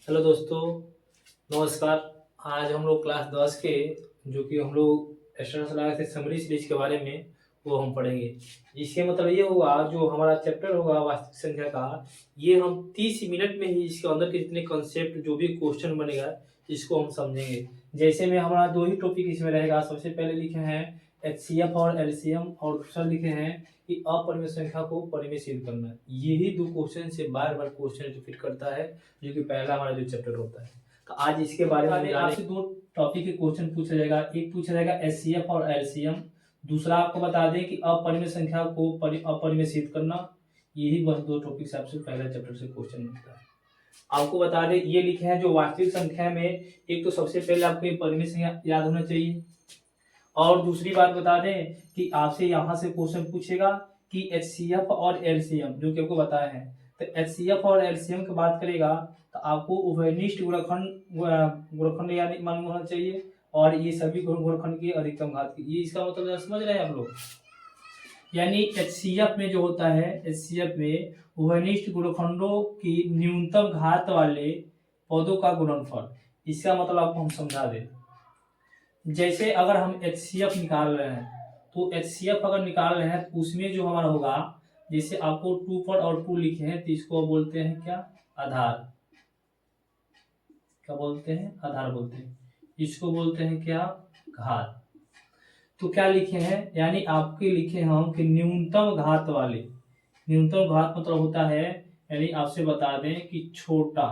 Hello दोस्तों, नमस्कार। आज हम लोग क्लास 10 के जो कि हम लोग एक्स्ट्रा चला थे समरी सीरीज के बारे में वो हम पढ़ेंगे। इसके मतलब ये होगा जो हमारा चैप्टर होगा वास्तविक संख्या का, ये हम 30 मिनट में ही इसके अंदर के जितने कंसेप्ट जो भी क्वेश्चन बनेगा इसको हम समझेंगे। जैसे में हमारा दो ही टॉपिक इसमें रहेगा। सबसे पहले लिखे हैं एचसीएफ और एलसीएम, और दूसरा लिखे हैं कि अपरिमेय संख्या को परिमेय सिद्ध करना। यही दो क्वेश्चन से बार बार क्वेश्चन रिपीट करता है, जो कि पहला हमारा जो चैप्टर होता है। तो आज इसके बारे में आपसे दो टॉपिक के क्वेश्चन पूछा जाएगा। एक पूछा जाएगा एचसीएफ और एलसीएम, दूसरा आपको बता दें कि अपरिमेय संख्या को अपरिमेय सिद्ध करना। यही बस दो टॉपिक से आपसे पहला चैप्टर से क्वेश्चन मिलता है। आपको बता दें ये लिखे हैं जो वास्तविक संख्या में, एक तो सबसे पहले आपको ये परिमेय संख्या याद होना चाहिए, और दूसरी बात बता दें कि आपसे यहाँ से क्वेश्चन पूछेगा कि एचसीएफ और एलसीएम जो कि आपको बताया है। तो एचसीएफ और एलसीएम की बात करेगा तो आपको उभयनिष्ठ गुणनखंड यानी मालूम होना चाहिए, और ये सभी गुणनखंड की अधिकतम घात की। ये इसका मतलब समझ रहे हैं आप लोग। यानी एचसीएफ में जो होता है, एचसीएफ में उभयनिष्ठ गुणनखंडों की न्यूनतम घात वाले पदों का गुणनफल। इसका मतलब आपको हम समझा दें। जैसे अगर हम एचसीएफ निकाल रहे हैं तो एचसीएफ अगर निकाल रहे हैं तो उसमें जो हमारा होगा, जैसे आपको 2 पर और 2 लिखे हैं तो इसको बोलते हैं क्या, आधार। क्या बोलते हैं, आधार बोलते हैं। इसको बोलते हैं क्या, घात। तो क्या लिखे हैं, यानी आपके लिखे हम कि न्यूनतम घात वाले। न्यूनतम घात मतलब होता है, यानी आपसे बता दें कि छोटा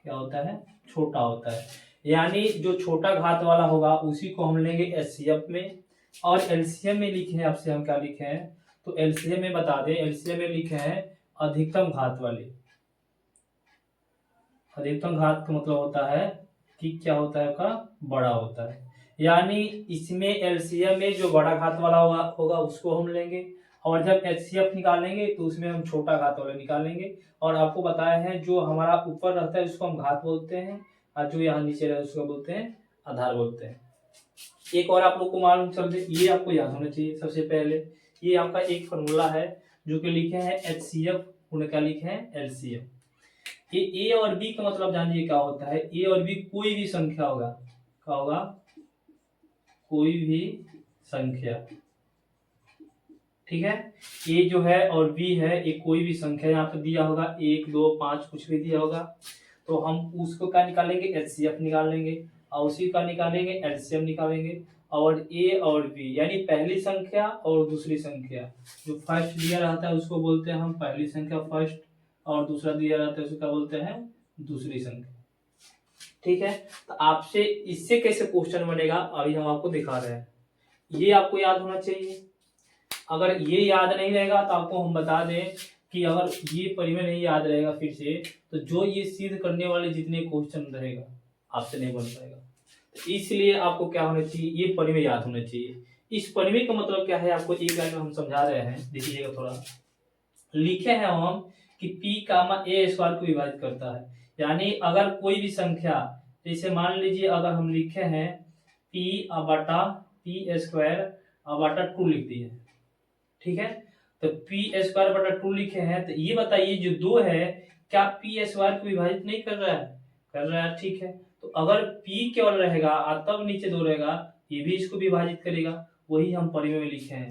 क्या होता है, छोटा होता है। यानी जो छोटा घात वाला होगा उसी को हम लेंगे एचसीएफ में। और एलसीएम में लिखे हैं, आपसे हम क्या लिखे हैं, तो एलसीएम में बता दें, एलसीएम में लिखे हैं अधिकतम घात वाले। अधिकतम घात का मतलब होता है कि क्या होता है, आपका बड़ा होता है। यानी इसमें एलसीएम में जो बड़ा घात वाला होगा उसको हम लेंगे, और जब एचसीएफ निकालेंगे तो उसमें हम छोटा घात वाला निकालेंगे। और आपको बताया है जो हमारा ऊपर रहता है उसको हम घात बोलते हैं, और जो यहाँ नीचे रहता है उसको बोलते हैं आधार बोलते हैं। एक और आप लोग को मालूम चल जाए, ये आपको याद होना चाहिए। सबसे पहले ये आपका एक फॉर्मूला है जो कि लिखे हैं एचसीएफ, उन्हें क्या लिखे हैं, एलसीएम। ये ए और बी का मतलब जानिए क्या होता है। ए और बी कोई भी संख्या होगा, क्या होगा, कोई भी संख्या। ठीक है, ए जो है और बी है, ये कोई भी संख्या यहाँ पे दिया होगा, 1 2 5 कुछ भी दिया होगा, तो हम उसको क्या निकालेंगे, एचसीएफ निकाल लेंगे, और उसी का निकालेंगे एलसीएम निकालेंगे। और ए और बी यानी पहली संख्या और दूसरी संख्या, जो फर्स्ट दिया रहता है उसको बोलते हैं हम पहली संख्या फर्स्ट, और दूसरा दिया रहता है उसको क्या बोलते हैं, दूसरी संख्या। ठीक है, तो आपसे इससे कैसे क्वेश्चन बनेगा अभी हम आपको दिखा रहे हैं। ये आपको याद होना चाहिए। अगर ये याद नहीं रहेगा तो आपको हम बता दें कि अगर ये परिमेय नहीं याद रहेगा फिर से, तो जो ये सिद्ध करने वाले जितने क्वेश्चन रहेगा आपसे नहीं बन पाएगा। तो इसलिए आपको क्या होना चाहिए, ये परिमेय याद होना चाहिए। इस परिमेय का मतलब क्या है आपको एक लाइन में हम समझा रहे हैं, देखिएगा थोड़ा। लिखे हैं हम कि पी कामा ए स्क्वायर को विभाजित करता है। यानी अगर कोई भी संख्या, जैसे मान लीजिए अगर हम लिखे हैं पी बटा पी स्क्वायर बटा 2 लिख दिए, ठीक है, तो पी स्क्वायर बटा 2 लिखे हैं, तो ये बताइए जो 2 है क्या पी स्क्वायर को विभाजित नहीं कर रहा है, कर रहा है। ठीक है, तो अगर पी केवल रहेगा और तब नीचे 2 रहेगा, ये भी इसको विभाजित करेगा। वही हम परिमेय में लिखे हैं।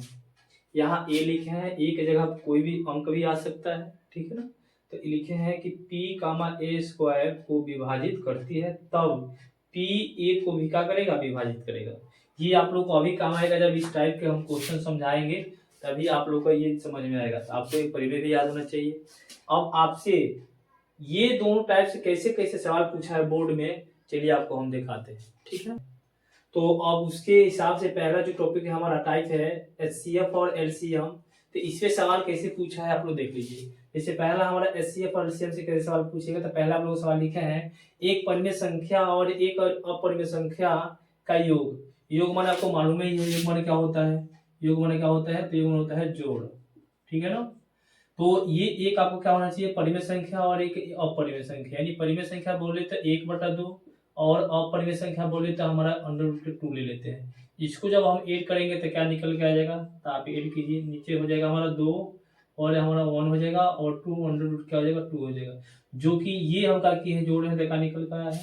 यहाँ ए लिखे हैं, ए की जगह कोई भी अंक भी आ सकता है, ठीक है ना। तो लिखे हैं कि p कामा ए स्क्वायर को विभाजित करती है, तब p ए को भी क्या करेगा, विभाजित करेगा। ये आप लोग को अभी काम आएगा, जब इस टाइप के हम क्वेश्चन समझाएंगे तभी आप लोग को ये समझ में आएगा। तो आपको एक परिमेय भी याद होना चाहिए। अब आपसे ये दोनों टाइप से कैसे कैसे सवाल पूछा है बोर्ड में, चलिए आपको हम दिखाते हैं, ठीक है। तो अब उसके हिसाब से पहला जो टॉपिक है हमारा टाइप है एचसीएफ और एलसीएम। तो इसमें सवाल कैसे पूछा है आप लोग देख लीजिए। जैसे पहला हमारा एचसीएफ और एलसीएम से कैसे सवाल पूछेगा, तो पहला हम लोग सवाल लिखे हैं एक परिमेय संख्या और एक अपरिमेय संख्या का योग। योग माने आपको मालूम ही है, योग माने क्या होता है, योग माने क्या होता है, तो योग माने होता है जोड़, ठीक है ना। तो ये एक आपको क्या होना चाहिए, परिमेय संख्या और एक अपरिमेय संख्या। यानी परिमेय संख्या बोले तो 1/2, और अपरिमेय संख्या बोले तो हमारा √2 ले लेते हैं। इसको जब हम ऐड करेंगे तो क्या निकल के आ जाएगा, तो आप ऐड कीजिए, नीचे हो जाएगा हमारा 2 और हमारा 1 हो जाएगा और 2 अंडर रूट क्या हो जाएगा 2 हो जाएगा, जो कि ये हम क्या किए हैं जोड़े हैं देखा निकल का है।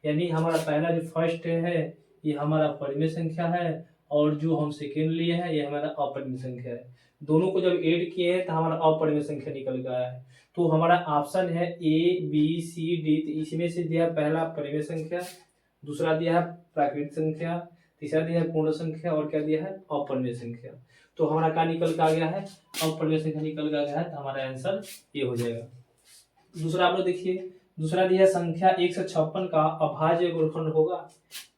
यानी हमारा पहला जो फर्स्ट है ये हमारा परिमेय संख्या है और जो हम सेकेंड लिए हैं ये हमारा अपरिमेय संख्या है। दोनों को जब ऐड किए हैं तो हमारा अपरिमेय संख्या निकल के आया है। तो हमारा ऑप्शन है ए बी सी डी। तो इसमें से दिया पहला परिमेय संख्या, दूसरा दिया है प्राकृतिक संख्या, तीसरा दिया है पूर्ण संख्या और क्या दिया है अपरिमेय संख्या। तो हमारा क्या निकल के आ गया है अपरिमेय संख्या निकल के आ गया है। तो हमारा आंसर ये हो जाएगा। दूसरा आप लोग देखिए, दूसरा दिया संख्या 156 का अभाज्य गुणनखंड होगा।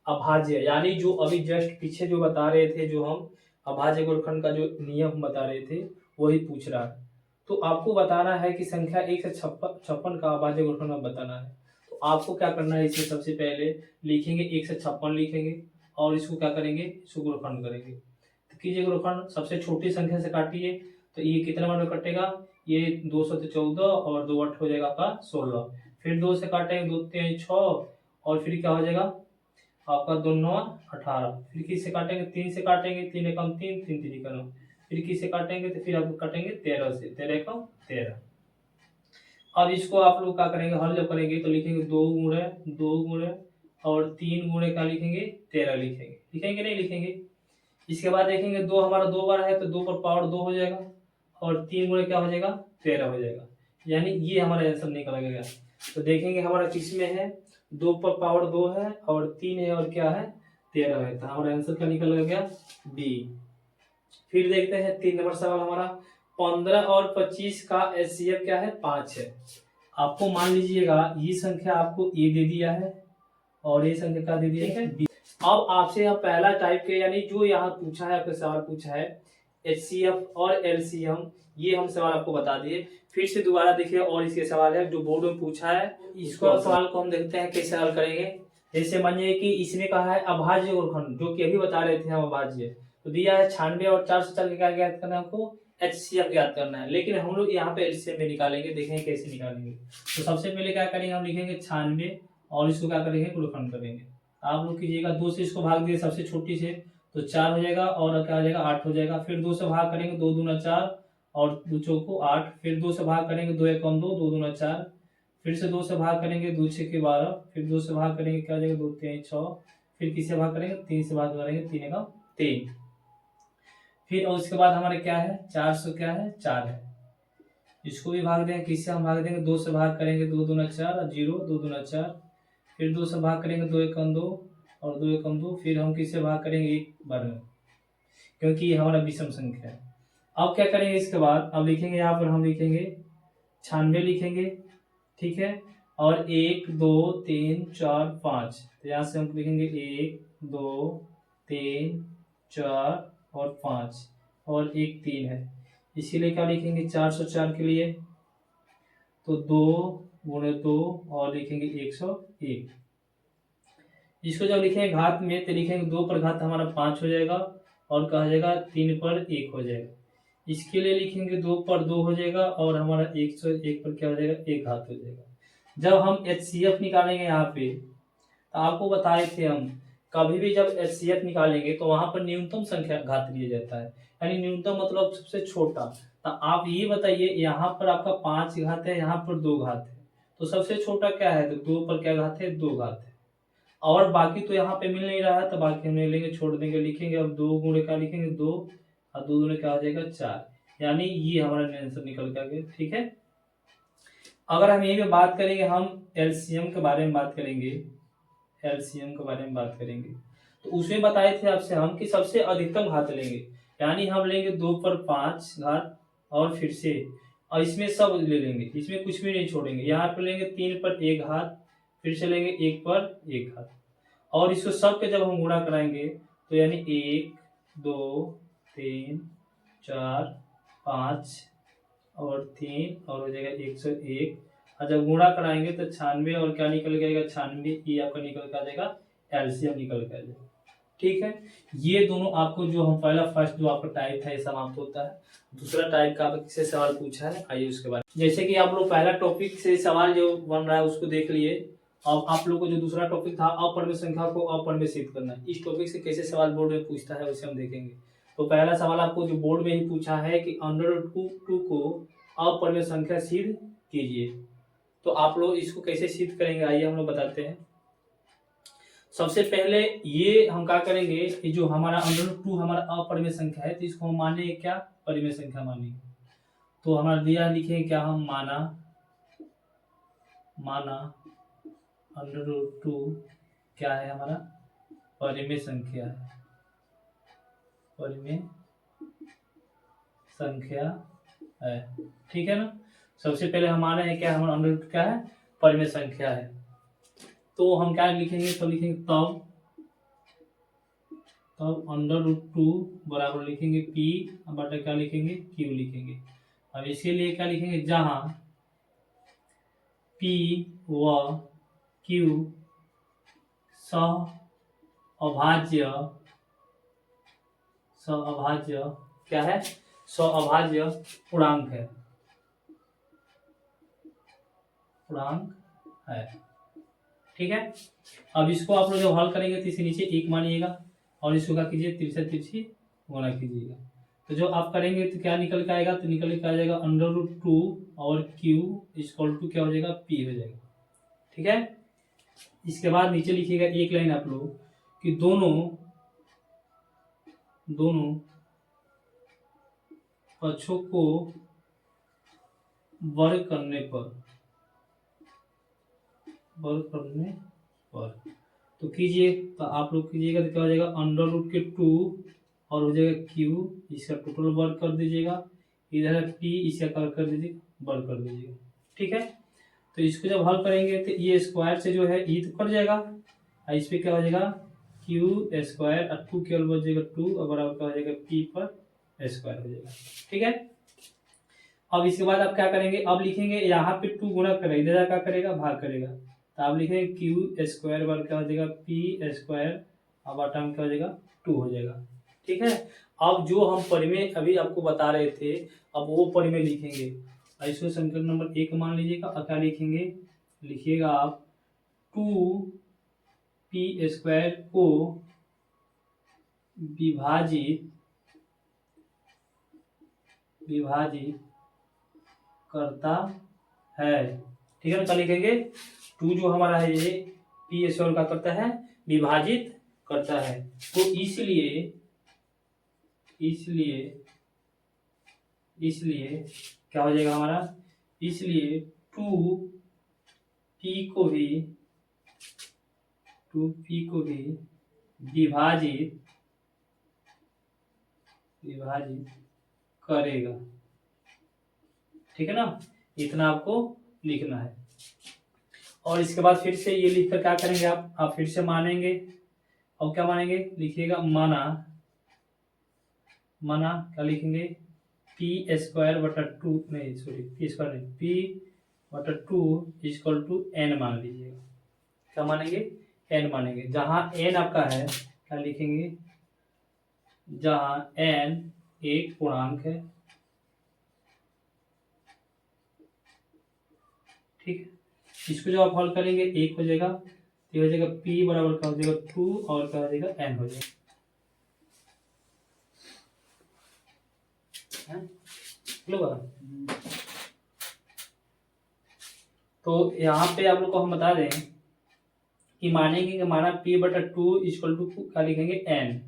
अभाज्य यानी जो अभी जस्ट पीछे जो बता रहे थे, जो हम अभाज्य गुणनखंड का जो नियम बता रहे थे वही पूछ रहा है। तो आपको बताना है कि संख्या 156 का अभाज्य गुणनखंड बताना है। तो आपको क्या करना है, इसमें सबसे पहले लिखेंगे 156 लिखेंगे और इसको क्या करेंगे, इसको गुणनखंड करेंगे। तो कीजिए गुणनखंड, सबसे छोटी संख्या से काटिए। तो ये कितने बार में कटेगा, ये 2 से 14 और 2 8 हो जाएगा आपका 16। फिर 2 से काटेंगे 2 3 6 और फिर क्या हो जाएगा आपका 2 9 18। फिर किससे काटेंगे 3 से काटेंगे, 3 एकम 3 3 3 का 9। फिर किससे काटेंगे तो फिर आप काटेंगे 13 से, 13 एकम 13। अब इसको आप लोग क्या करेंगे, हल जब करेंगे तो लिखेंगे 2 गुणे और 3 गुणे क्या लिखेंगे 13 लिखेंगे। लिखेंगे नहीं लिखेंगे। इसके बाद देखेंगे 2 हमारा 2 बार है तो 2 पर पावर 2 हो जाएगा और 3 गुणे क्या हो जाएगा 13 हो जाएगा। यानी ये हमारा आंसर निकल गया। तो देखेंगे हमारा किस में है, 2 पर पावर 2 है और 3 है और क्या है 13 है। तो हमारा आंसर क्या निकल गया बी। फिर देखते हैं 3 नंबर सवाल हमारा, 15 और 25 का एचसीएफ क्या है 5 है। आपको मान लीजिएगा ये संख्या आपको ए दे दिया है और ये संख्या क्या दे दिया है बी। अब आपसे यहाँ पहला टाइप के यानी जो यहाँ पूछा है, आपका सवाल पूछा है एचसीएफ और एलसीएम, ये हम सवाल आपको बता दिए। फिर से दोबारा देखिए और इसके सवाल है जो बोर्ड में पूछा है, इसको सवाल को हम देखते हैं कैसे हल करेंगे। जैसे मानिए कि इसमें कहा है अभाज्य गुणनखंड, जो कि अभी बता रहे थे हम अभाज्य, तो दिया है 96 और 404 क्या ज्ञात करना है हमको एचसीएफ ज्ञात करना है। लेकिन हम लोग यहाँ पे एलसीएम में निकालेंगे, देखेंगे कैसे निकालेंगे। तो सबसे पहले क्या करेंगे, हम लिखेंगे 96 और इसको क्या करेंगे गुणनखंड करेंगे। आप लोग कीजिएगा 2 से इसको भाग दिए सबसे छोटी से तो 4 हो जाएगा और क्या हो जाएगा 8 हो जाएगा। फिर 2 से भाग करेंगे 2 दूना 4 और 2 चौको 8। फिर 2 से भाग करेंगे 2 एकम 2 2 दूना 4। फिर से 2 से भाग करेंगे 2 6 के 12। फिर 2 से भाग करेंगे क्या हो जाएगा 2 3 6। फिर किससे भाग करेंगे 3 से भाग करेंगे 3 एकम 3। फिर और उसके बाद हमारे क्या है 400 क्या है 4 है। इसको भी भाग देंगे, किससे हम भाग देंगे 2 से भाग करेंगे 2 दूना 4 और 0 2 दूना 4। फिर 2 से भाग करेंगे 2 एकम 2 और 2 एकम 2। फिर हम किससे भाग करेंगे 1 बार में, क्योंकि ये हमारा विषम संख्या है। अब क्या करेंगे इसके बाद, अब लिखेंगे यहाँ पर हम लिखेंगे 96 लिखेंगे, ठीक है। और 1 2 3 4 5, तो यहाँ से हम लिखेंगे 1 2 3 4 और 5 और 1 3 है। इसीलिए क्या लिखेंगे 404 के लिए तो 2 गुणे 2 और लिखेंगे 101। इसको जब लिखेंगे घात में तो लिखेंगे 2 पर घात हमारा 5 हो जाएगा और कहा जाएगा 3 पर 1 हो जाएगा। इसके लिए लिखेंगे 2 पर 2 हो जाएगा और हमारा 101 पर क्या हो जाएगा 1 घात हो जाएगा। जब हम एचसीएफ निकालेंगे यहाँ पे तो आपको बताए थे हम कभी भी जब एचसीएफ निकालेंगे तो वहां पर न्यूनतम संख्या घात लिया जाता है, यानी न्यूनतम मतलब सबसे छोटा। तो आप ये बताइए यहाँ पर आपका 5 घात है, यहाँ पर 2 घात है, तो सबसे छोटा क्या है तो 2 पर क्या घात है 2 घात है। और बाकी तो यहाँ पे मिल नहीं रहा है तो बाकी हम ले लेंगे छोड़ देंगे। लिखेंगे अब 2 गुणे का लिखेंगे 2 और 2 गुणे क्या हो जाएगा 4, यानी ये हमारा आंसर निकल के आ गया, ठीक है। अगर हम यही पे बात करेंगे, हम एलसीएम के बारे में बात करेंगे, एलसीएम के बारे में बात करेंगे तो उसमें बताए थे आपसे हम कि सबसे अधिकतम घात लेंगे, यानी हम लेंगे 2 पर 5 घात और फिर से और इसमें सब ले लेंगे, इसमें कुछ भी नहीं छोड़ेंगे। यहाँ पर लेंगे 3 पर 1 घात, फिर से लेंगे 1 पर 1 घात और इसको सब के जब हम गुणा कराएंगे तो यानी 1 2 3 4 5 और 3 और हो जाएगा 101। और जब गुणा कराएंगे तो 96 और क्या निकल जाएगा 96, ये आपका निकल कर आ जाएगा एलसीएम निकल कर आ जाएगा, ठीक है। ये दोनों आपको जो हम पहला फर्स्ट जो आपका टाइप था ये समाप्त होता है। दूसरा टाइप का आपको किससे सवाल पूछा है आइए उसके बाद, जैसे कि आप लोग पहला टॉपिक से सवाल जो बन रहा है उसको देख लिए। अब आप लोग को जो दूसरा टॉपिक था अपरिमेय संख्या को अपरिमेय सिद्ध करना है, इस टॉपिक से कैसे सवाल बोर्ड में पूछता है उसे हम देखेंगे। तो पहला सवाल आपको जो बोर्ड में ही पूछा है कि √2 को अपरिमेय संख्या सिद्ध कीजिए। तो आप लोग इसको कैसे सिद्ध करेंगे, आइए हम लोग बताते हैं। सबसे पहले ये हम क्या करेंगे कि जो हमारा √2 हमारा अपरिमेय संख्या है, तो इसको हम मानेंगे क्या, परिमेय संख्या मानेंगे। तो हमारा दिया लिखेंगे क्या, हम माना √2 क्या है, हमारा परिमेय संख्या है, परिमेय संख्या है, ठीक है ना। सबसे पहले हम माने हैं क्या, हमारा √2 क्या है, परिमेय संख्या है। तो हम क्या लिखेंगे, तो लिखेंगे तब √2 बराबर लिखेंगे P बटा क्या लिखेंगे, Q लिखेंगे। अब इसके लिए क्या लिखेंगे, जहां P व Q अभाज्य क्या है, अभाज्य पूर्णांक है, ठीक है। अब इसको आप लोग जब हल करेंगे तो इसे नीचे 1 मानिएगा और इसको क्या कीजिए, तिरछी गुणा कीजिएगा। तो जो आप करेंगे तो क्या निकल के आएगा, तो निकल के आ जाएगा √2 और Q इक्वल टू क्या हो जाएगा, P हो जाएगा, ठीक है। इसके बाद नीचे लिखिएगा एक लाइन आप लोग कि दोनों पक्षों को वर्ग करने पर तो कीजिए, तो आप लोग कीजिएगा तो क्या हो जाएगा, √2 और हो जाएगा Q, इसका टोटल वर्ग कर दीजिएगा, इधर P इसका कर दीजिए, वर्ग कर दीजिएगा, ठीक है। तो इसको जब हल करेंगे तो ये स्क्वायर से जो है ई तो कट जाएगा और इस पे क्या हो जाएगा, Q स्क्वायर और 2 केवल बच जाएगा 2 और बराबर क्या हो जाएगा, P पर स्क्वायर हो जाएगा, ठीक है। अब इसके बाद आप क्या करेंगे, अब लिखेंगे यहाँ पे 2 गुणा करेगा, इधर क्या करेगा, भाग करेगा, तो आप लिखेंगे Q स्क्वायर बराबर क्या हो जाएगा, P स्क्वायर और बटा में क्या हो जाएगा, 2 हो जाएगा, ठीक है। अब जो हम परिमेय अभी आपको बता रहे थे, अब वो परिमेय लिखेंगे। इसको समीकरण नंबर 1 मान लीजिएगा और क्या लिखेंगे, लिखिएगा आप 2p स्क्वायर को विभाजित करता है, ठीक है ना। क्या लिखेंगे, 2 जो हमारा है ये p स्क्वायर का करता है, विभाजित करता है। तो इसलिए क्या हो जाएगा हमारा, इसलिए 2p को भी विभाजित करेगा, ठीक है ना। इतना आपको लिखना है और इसके बाद फिर से ये लिखकर क्या करेंगे, आप फिर से मानेंगे। अब क्या मानेंगे, लिखिएगा माना क्या लिखेंगे, P स्क्वायर बटा 2 नहीं सॉरी P स्क्वायर नहीं, P बटा 2 इक्वल टू N मान लीजिएगा। क्या मानेंगे, N मानेंगे। जहां N आपका है क्या लिखेंगे, जहां N एक पूर्णांक है, ठीक है। इसको जब आप हल करेंगे 1 हो जाएगा, तो हो जाएगा P बराबर क्या हो जाएगा 2 और क्या हो जाएगा N हो जाएगा, तो यहाँ पे आप लोग को हम बता दें कि मानेंगे कि माना P बटा 2 इक्वल टू क्या लिखेंगे N,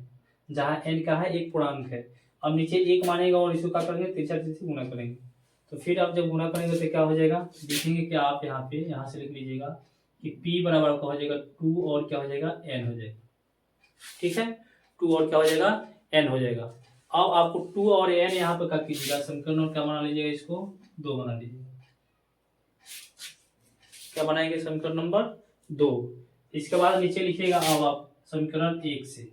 जहाँ N का है एक पूर्णांक है। अब नीचे 1 मानेगा और इसको क्या करेंगे, तिरछी गुणा करेंगे। तो फिर आप जब गुणा करेंगे तो क्या हो जाएगा, लिखेंगे कि आप यहाँ से लिख लीजिएगा कि P बराबर क्या हो जाएगा 2 और क्या हो जाएगा N हो जाएगा, ठीक है। 2 और क्या हो जाएगा, N हो जाएगा। अब आपको 2 और N यहाँ पे क्या कीजिएगा, समीकरण और क्या बना लीजिएगा, इसको 2 बना लीजिएगा। क्या बनाएंगे, समीकरण नंबर 2। इसके बाद नीचे लिखिएगा अब आप समीकरण 1 से,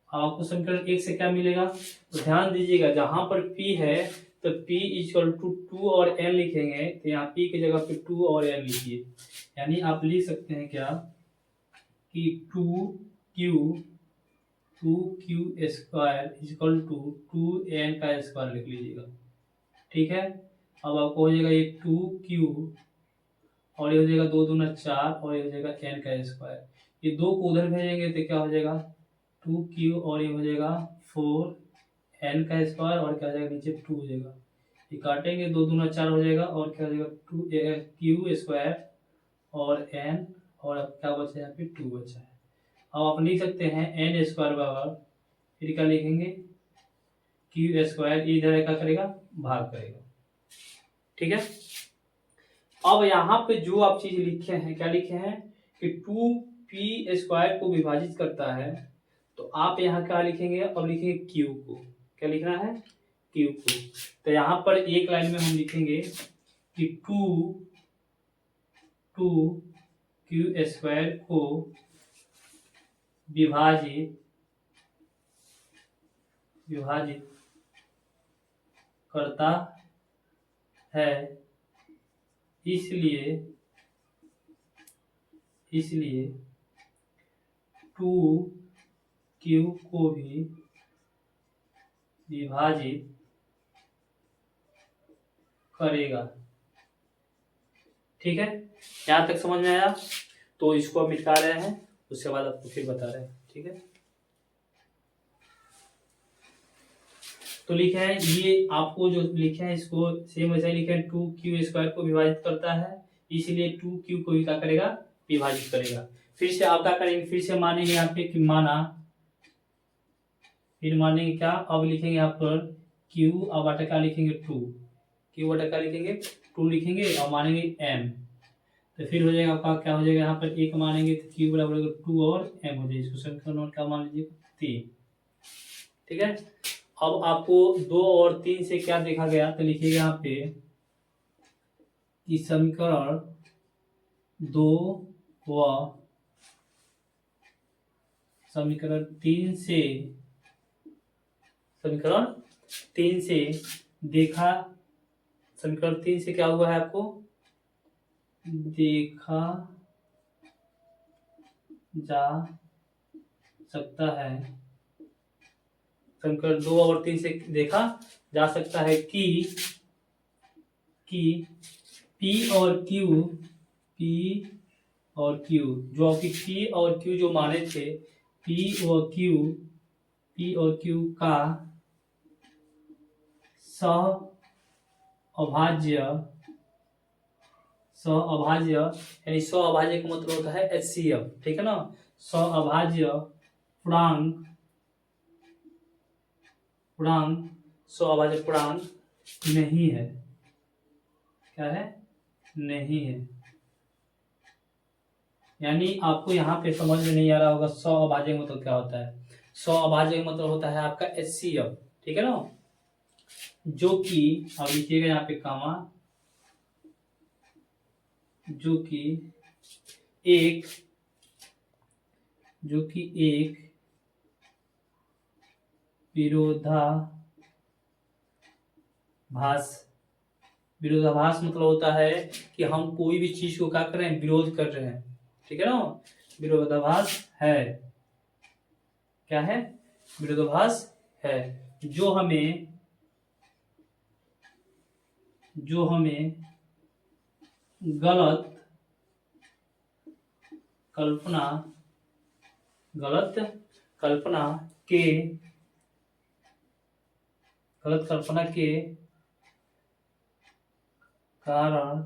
आपको समीकरण 1 से क्या मिलेगा, तो ध्यान दीजिएगा जहां पर P है तो P इक्वल टू 2 और N लिखेंगे, तो यहाँ P की जगह पे 2 और N लिखिए। यानी आप लिख सकते हैं क्या कि 2Q square equal to 2N का स्क्वायर लिख लीजिएगा, ठीक है। अब आपको हो जाएगा ये 2Q और ये हो जाएगा 2 दूना 4 और ये हो जाएगा N का स्क्वायर। ये 2 को उधर भेजेंगे तो क्या हो जाएगा 2q और ये हो जाएगा 4n का स्क्वायर और क्या हो जाएगा नीचे 2 हो जाएगा। ये काटेंगे 2 दूना 4 हो जाएगा और क्या हो जाएगा 2q स्क्वायर और n और अब क्या बचा है यहाँ पे 2 बचा है। अब आप लिख सकते हैं n स्क्वायर बराबर फिर क्या लिखेंगे q स्क्वायर इधर क्या करेगा भाग करेगा। ठीक है। अब यहाँ पे जो आप चीज लिखे हैं क्या लिखे हैं कि 2p स्क्वायर को विभाजित करता है तो आप यहाँ क्या लिखेंगे अब लिखेंगे q को। क्या लिखना है q को। तो यहाँ पर एक लाइन में हम लिखेंगे कि 2q स्क्वायर को विभाजित करता है इसलिए 2q को भी विभाजित करेगा। ठीक है, यहाँ तक समझ में आया। तो इसको हम मिटा रहे हैं, उसके बाद आपको फिर बता रहे हैं। ठीक है, तो लिखे हैं ये आपको जो लिखे हैं इसको सेम वैसा ही लिखे हैं 2q स्क्वायर को विभाजित करता है इसलिए 2q को भी क्या करेगा विभाजित करेगा। फिर से आप क्या करेंगे फिर से मानेंगे यहाँ पे कि माना फिर मानेंगे क्या अब लिखेंगे यहाँ पर q अब बटा क्या लिखेंगे 2 q बटा क्या लिखेंगे 2 लिखेंगे और मानेंगे m तो फिर हो जाएगा आपका क्या हो जाएगा यहाँ पर एक मानेंगे तो q बराबर 2 और m हो जाएगा। इसको समीकरण नोट क्या मान लीजिए 3। ठीक है, अब आपको 2 और 3 से क्या देखा गया तो लिखिएगा यहाँ पे कि समीकरण 2 व समीकरण 3 से देखा समीकरण 3 से क्या हुआ है आपको देखा जा सकता है। समीकरण 2 और 3 से देखा जा सकता है कि P और Q जो कि P और Q जो माने थे P और Q का सहअभाज्य यानी सहअभाज्य का मतलब होता है HCF। ठीक है ना, सहअभाज्य पूर्णांक नहीं है। क्या है नहीं है, यानी आपको यहाँ पे समझ में नहीं आ रहा होगा सहअभाज्य मतलब क्या होता है। सहअभाज्य मतलब होता है आपका HCF। ठीक है ना, जो कि अब लिखिएगा यहाँ पे कामा जो कि एक विरोधाभास मतलब होता है कि हम कोई भी चीज को क्या कर रहे हैं विरोध कर रहे हैं। ठीक है ना, विरोधाभास है। क्या है विरोधाभास है जो हमें गलत कल्पना के कारण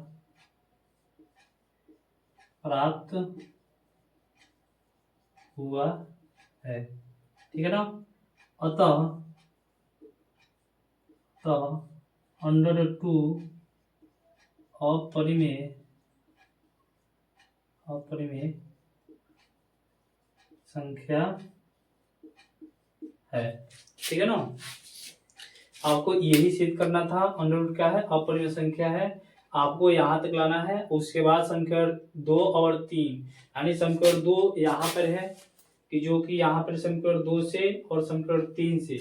प्राप्त हुआ है। ठीक है ना, अतः √2 अपरिमेय संख्या है। ठीक है ना, आपको यही सिद्ध करना था। √2 क्या है अपरिमेय संख्या है, आपको यहाँ तक लाना है। उसके बाद समीकरण 2 और 3 यानी समीकरण 2 यहाँ पर है कि जो कि यहाँ पर समीकरण 2 से और समीकरण 3 से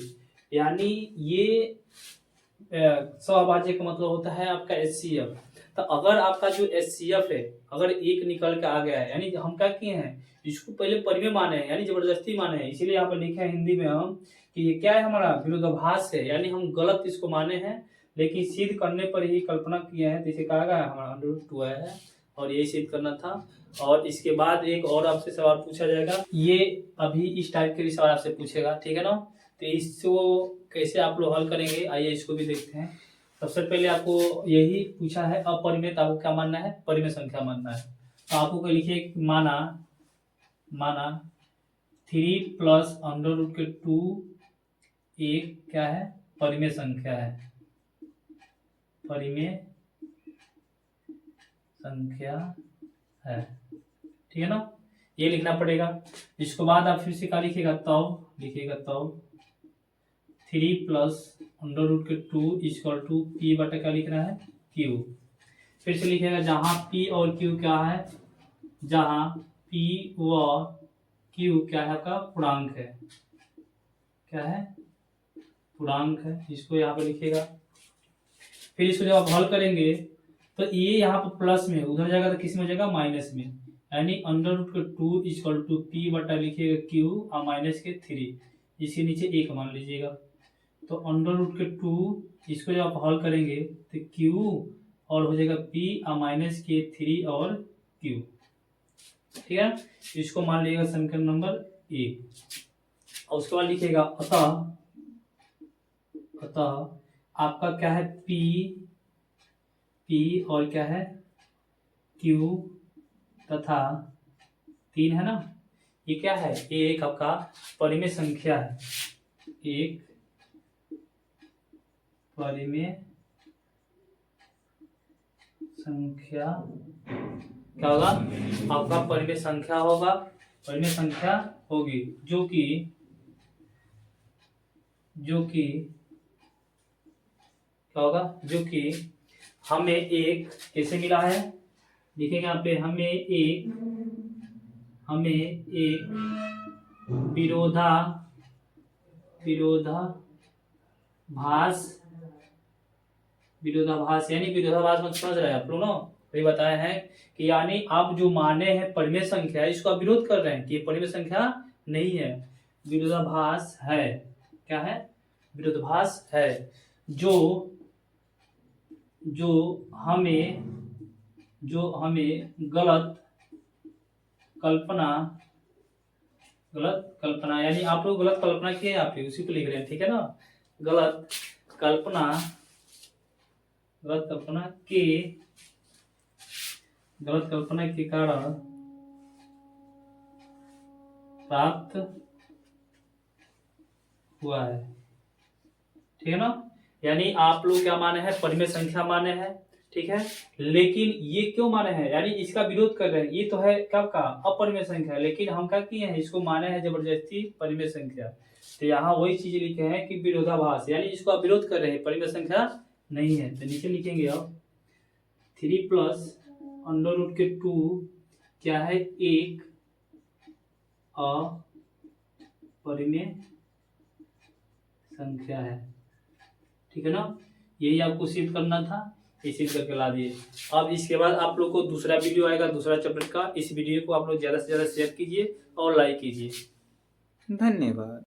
यानी ये सहअभाज्य का मतलब होता है आपका HCF। तो अगर आपका जो HCF है अगर एक निकल के आ गया है यानी हम क्या किए हैं इसको पहले परिमेय माने हैं यानी जबरदस्ती माने हैं, इसीलिए यहाँ पर लिखे हैं हिंदी में हम कि ये क्या है हमारा विरोधाभास है यानी हम गलत इसको माने हैं लेकिन सिद्ध करने पर ही कल्पना किए हैं तो इसे कहा गया हमारा √2 आया है और यही सिद्ध करना था। और इसके बाद एक और आपसे सवाल पूछा जाएगा, ये अभी इस टाइप के भी सवाल आपसे पूछेगा, ठीक है ना। तो इसको कैसे आप लोग हल करेंगे, आइए इसको भी देखते हैं। सबसे पहले आपको यही पूछा है अपरिमेय, आपको क्या मानना है, परिमेय संख्या मानना है। तो आपको क्या लिखिए, माना 3 + √2 एक क्या है, परिमेय संख्या है, परिमेय संख्या है, ठीक है ना। ये लिखना पड़ेगा। इसके बाद आप फिर से क्या लिखिएगा, तब 3 + √2 = P बटा क्या लिखना है, Q। फिर से लिखिएगा, जहां P और Q क्या है, जहां P व Q क्या है, आपका पूर्णांक है, क्या है, पूर्णांक है। इसको यहाँ पे लिखिएगा। फिर इसको जब आप हल करेंगे तो ये यहाँ पर प्लस में, उधर जाएगा तो किस में हो जाएगा, माइनस में, यानी √2 = P बटा लिखिएगा Q और माइनस के 3, इसके नीचे 1 मान लीजिएगा। तो √2 इसको जब आप हल करेंगे तो Q और हो जाएगा P और माइनस के 3 और Q, ठीक है। इसको मान लीजिएगा समीकरण नंबर 1। और उसके बाद लिखिएगा अतः आपका क्या है, P और क्या है, Q तथा 3 है ना, ये क्या है, एक आपका परिमेय संख्या है, एक परिमेय संख्या क्या होगा, आपका परिमेय संख्या होगा, परिमेय संख्या होगी, जो कि क्या होगा, जो कि हमें एक कैसे मिला है, लिखेंगे यहाँ पे, हमें एक विरोधाभास यानी विरोधाभास में समझ रहे हैं आप लोग ना, तो ये बताया है कि यानी आप जो माने हैं परिमेय संख्या, इसको आप विरोध कर रहे हैं कि ये परिमेय संख्या नहीं है, विरोधाभास है, क्या है, विरोधाभास है, जो हमें गलत कल्पना यानी आप लोग गलत कल्पना किए, आप उसी को लिख रहे हैं, ठीक है ना। गलत कल्पना के कारण प्राप्त हुआ है, ठीक है ना। यानी आप लोग क्या माने हैं, परिमेय संख्या माने हैं, ठीक है। लेकिन ये क्यों माने हैं, यानी इसका विरोध कर रहे हैं, ये तो है क्या का अपरिमेय संख्या, लेकिन हम क्या किए हैं, इसको माने हैं जबरदस्ती परिमेय संख्या। तो यहाँ वही चीज लिखे हैं कि विरोधाभास, यानी इसको आप विरोध कर रहे हैं, परिमेय संख्या नहीं है। तो नीचे लिखेंगे आप 3 + √2 क्या है, एक अपरिमेय संख्या है, ठीक है ना। यही आपको सिद्ध करना था, ये सिद्ध करके ला दिए। अब इसके बाद आप लोग को दूसरा वीडियो आएगा, दूसरा चैप्टर का। इस वीडियो को आप लोग ज़्यादा से ज़्यादा शेयर कीजिए और लाइक कीजिए। धन्यवाद।